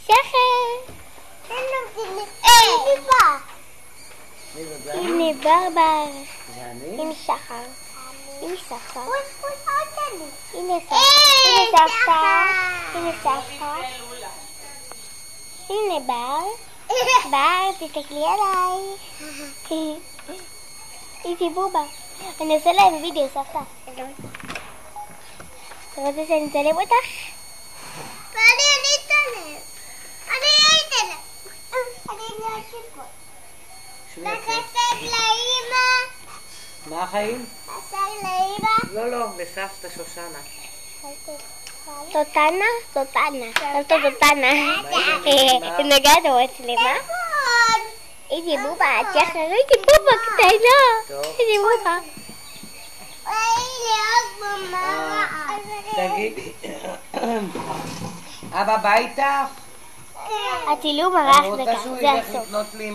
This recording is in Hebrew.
שחר. הנה ברבר. עם שחר. עם שחר. הנה סבתא. הנה סבתא. הנה בר. בר, תסתכלי עליי. איתי בובה. אני עושה להם וידאו, סבתא. אתה רוצה שאני אצלם אותך? אני אצלם. אני אצלם. תחסד לאמא. מה החיים? תחסד לאמא. לא, לסבתא שושנה. טוטנה? טוטנה. סבתא טוטנה. נגעת במצלמה? איתי בובה, שחר, איתי בובה קטנה. איתי בובה. תגידי, אבא בא איתך? הצילום ערך רוצה דקה, שהוא זה ילך הסוף. לקנות לי